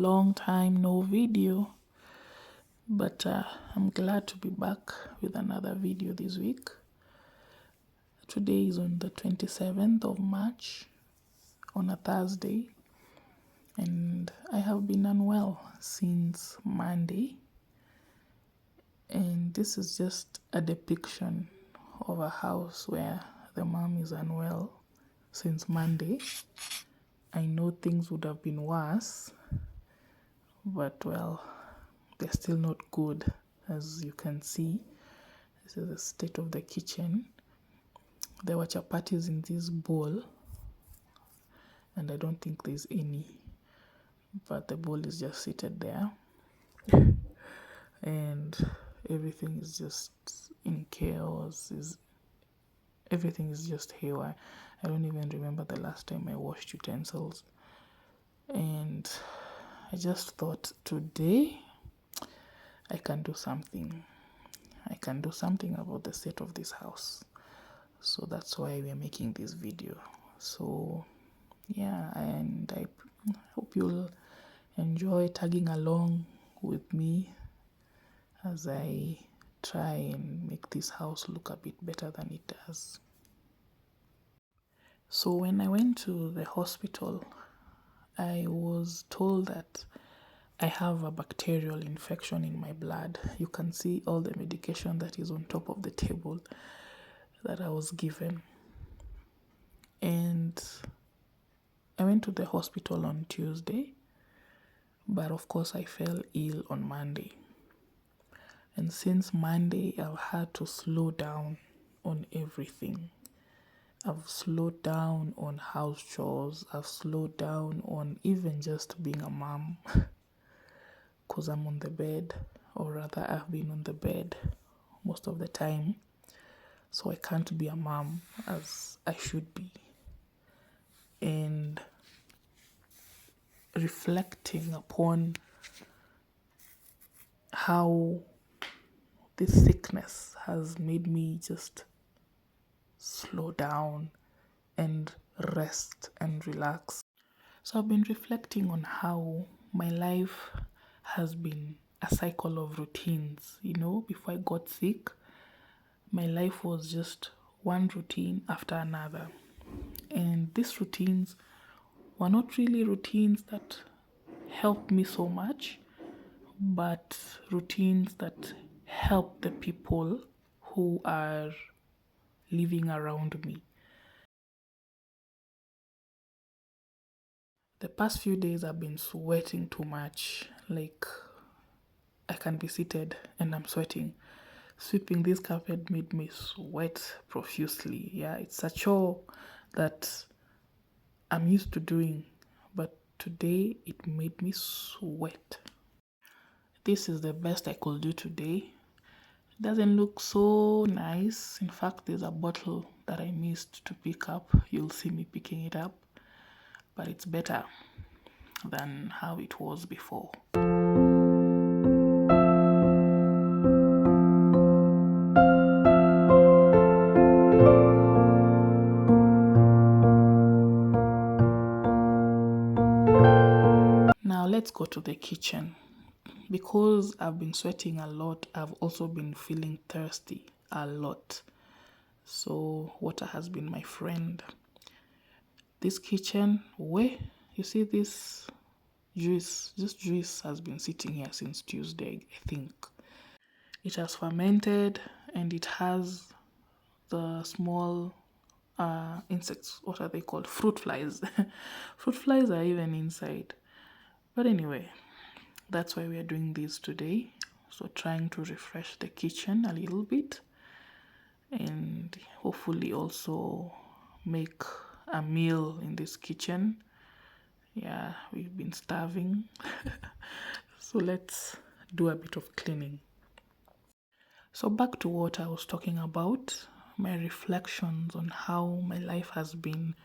long time no video, but I'm glad to be back with another video this week. Today is on the 27th of March, on a Thursday, and I have been unwell since Monday, and this is just a depiction of a house where the mom is unwell since Monday. I know things would have been worse, but well, they're still not good. As you can see, this is the state of the kitchen. There were chapatis in this bowl, and I don't think there's any, but the bowl is just seated there, and everything is just in chaos. Everything is just haywire. I don't even remember the last time I washed utensils, and I just thought today I can do something. I can do something about the state of this house. So that's why we're making this video. So yeah, and I hope you'll enjoy tagging along with me as I try and make this house look a bit better than it does. So when I went to the hospital, I was told that I have a bacterial infection in my blood. You can see all the medication that is on top of the table that I was given. And I went to the hospital on Tuesday, but of course I fell ill on Monday. And since Monday, I've had to slow down on everything. I've slowed down on house chores. I've slowed down on even just being a mom. Because I'm on the bed, or rather I've been on the bed most of the time, so I can't be a mom as I should be. And reflecting upon how this sickness has made me just slow down and rest and relax. So I've been reflecting on how my life has been a cycle of routines. Before I got sick, my life was just one routine after another. And these routines were not really routines that helped me so much, but routines that help the people who are living around me. The past few days I've been sweating too much. Like, I can be seated and I'm sweating. Sweeping this carpet made me sweat profusely. Yeah, it's a chore that I'm used to doing, but today it made me sweat. This is the best I could do today. It doesn't look so nice. In fact, there's a bottle that I missed to pick up. You'll see me picking it up, but it's better than how it was before. Now let's go to the kitchen. Because I've been sweating a lot, I've also been feeling thirsty a lot. So water has been my friend. This kitchen, you see this juice has been sitting here since Tuesday, I think. It has fermented and it has the small insects. What are they called? Fruit flies. Fruit flies are even inside. But anyway, that's why we are doing this today. So trying to refresh the kitchen a little bit and hopefully also make a meal in this kitchen. Yeah, we've been starving. So let's do a bit of cleaning. So back to what I was talking about, my reflections on how my life has been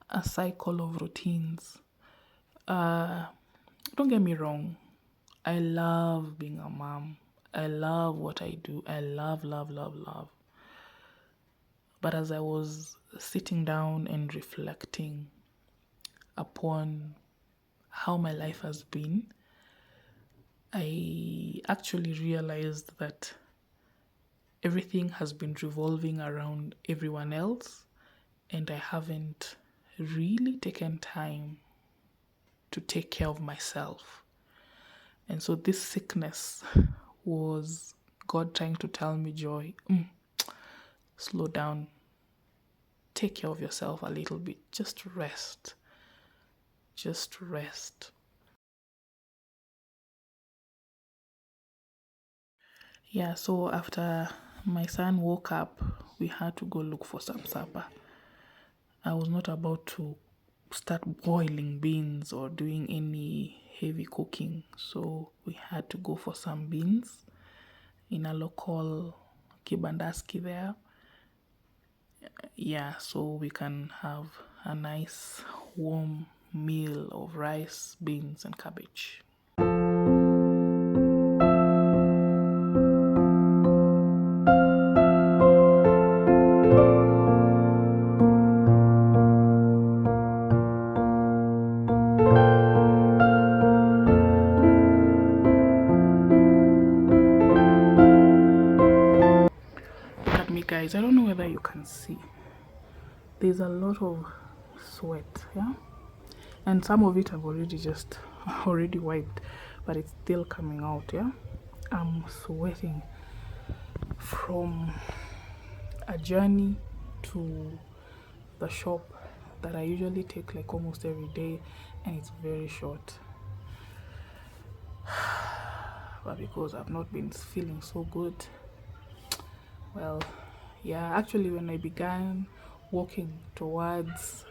a cycle of routines. Don't get me wrong, I love being a mom. I love what I do. I love. But as I was sitting down and reflecting upon how my life has been, I actually realized that everything has been revolving around everyone else, and I haven't really taken time to take care of myself. And so this sickness was God trying to tell me, Joy, slow down, take care of yourself a little bit, just rest. Just rest. Yeah, so after my son woke up, we had to go look for some supper. I was not about to start boiling beans or doing any heavy cooking, so we had to go for some beans in a local kibandaski there. Yeah, so we can have a nice warm meal of rice, beans, and cabbage. Look at me, guys. I don't know whether you can see. There's a lot of sweat, yeah? And some of it I've already wiped, but it's still coming out, yeah? I'm sweating from a journey to the shop that I usually take like almost every day, and it's very short. But because I've not been feeling so good, well, yeah, actually when I began walking towards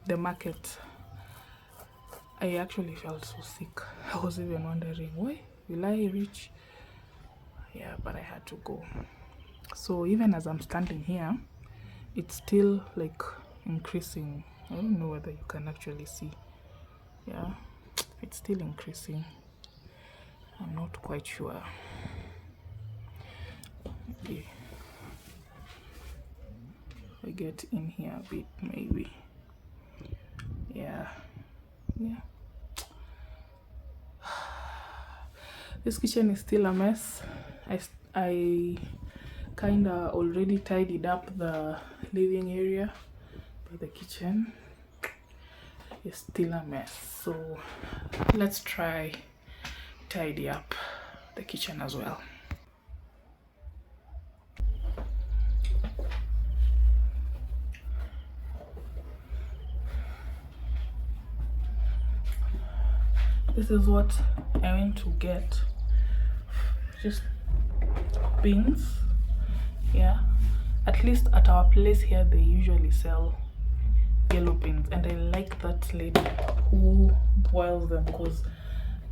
the market, I actually felt so sick. I was even wondering, why will I reach? Yeah, but I had to go. So even as I'm standing here, it's still like increasing. I don't know whether you can actually see. Yeah, it's still increasing. I'm not quite sure. Maybe I get in here a bit, maybe. Yeah. This kitchen is still a mess. I kind of already tidied up the living area, but the kitchen is still a mess. So let's try tidy up the kitchen as well. This is what I went to get. Just beans. Yeah, at least at our place here they usually sell yellow beans, and I like that lady who boils them because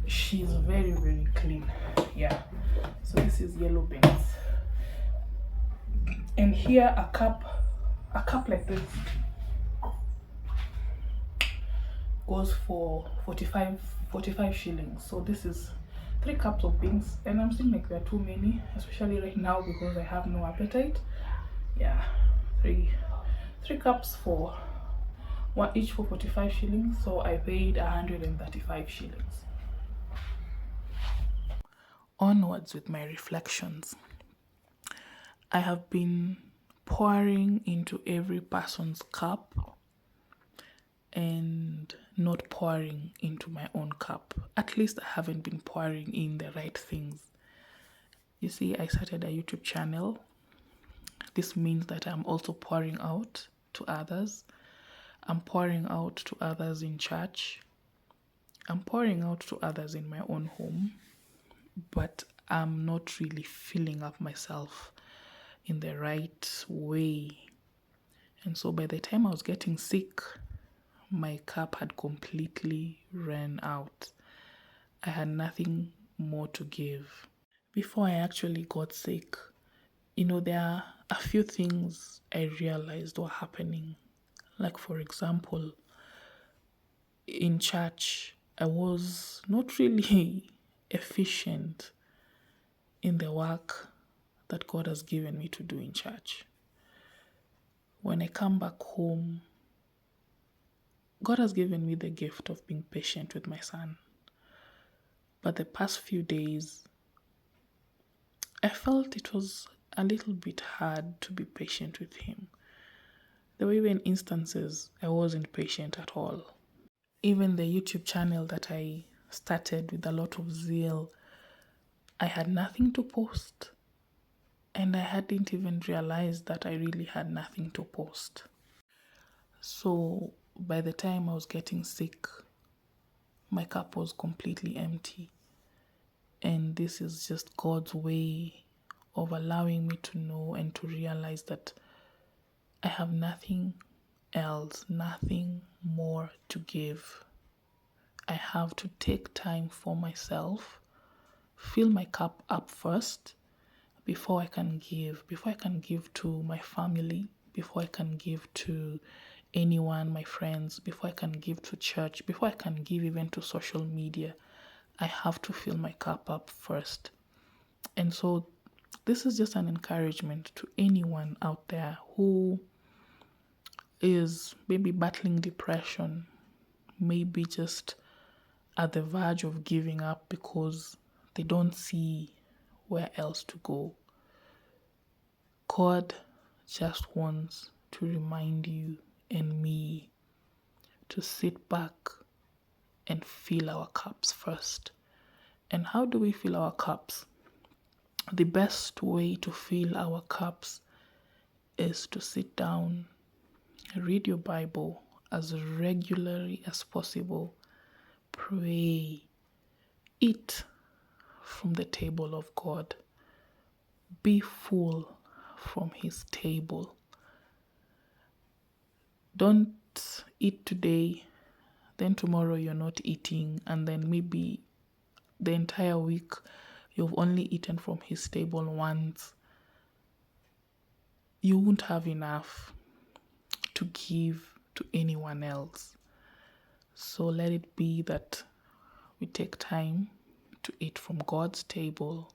she's very clean. Yeah, so this is yellow beans, and here a cup like this goes for 45 shillings. So this is 3 cups of beans, and I'm seeing like they're too many, especially right now because I have no appetite. Yeah, three cups for one each for 45 shillings, so I paid 135 shillings. Onwards with my reflections. I have been pouring into every person's cup and not pouring into my own cup. At least I haven't been pouring in the right things. You see, I started a YouTube channel. This means that I'm also pouring out to others. I'm pouring out to others in church. I'm pouring out to others in my own home. But I'm not really filling up myself in the right way. And so by the time I was getting sick, my cup had completely ran out. I had nothing more to give. Before I actually got sick, there are a few things I realized were happening. Like, for example, in church, I was not really efficient in the work that God has given me to do in church. When I come back home, God has given me the gift of being patient with my son. But the past few days, I felt it was a little bit hard to be patient with him. There were even instances I wasn't patient at all. Even the YouTube channel that I started with a lot of zeal, I had nothing to post. And I hadn't even realized that I really had nothing to post. So by the time I was getting sick, my cup was completely empty. And this is just God's way of allowing me to know and to realize that I have nothing else, nothing more to give. I have to take time for myself, fill my cup up first before I can give to my family, before I can give to anyone, my friends, before I can give to church, before I can give even to social media. I have to fill my cup up first. And so this is just an encouragement to anyone out there who is maybe battling depression, maybe just at the verge of giving up because they don't see where else to go. God just wants to remind you and me to sit back and fill our cups first. And how do we fill our cups? The best way to fill our cups is to sit down, read your Bible as regularly as possible, pray, eat from the table of God, be full from His table. Don't eat today, then tomorrow you're not eating, and then maybe the entire week you've only eaten from His table once. You won't have enough to give to anyone else. So let it be that we take time to eat from God's table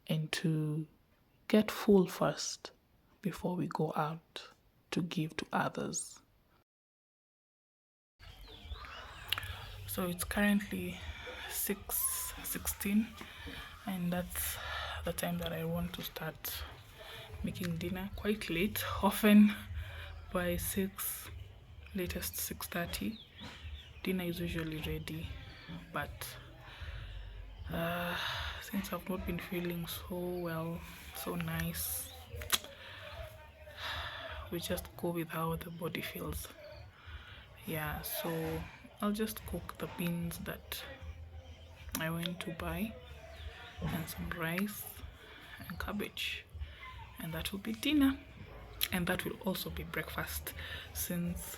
and to get full first before we go out to give to others. So it's currently 6:16, and that's the time that I want to start making dinner. Quite late, often by 6, latest 6:30. Dinner is usually ready, but since I've not been feeling so well, so nice, we just go with how the body feels. Yeah, so I'll just cook the beans that I went to buy and some rice and cabbage, and that will be dinner, and that will also be breakfast, since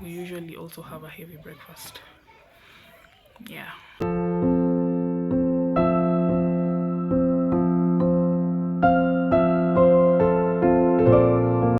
we usually also have a heavy breakfast. Yeah.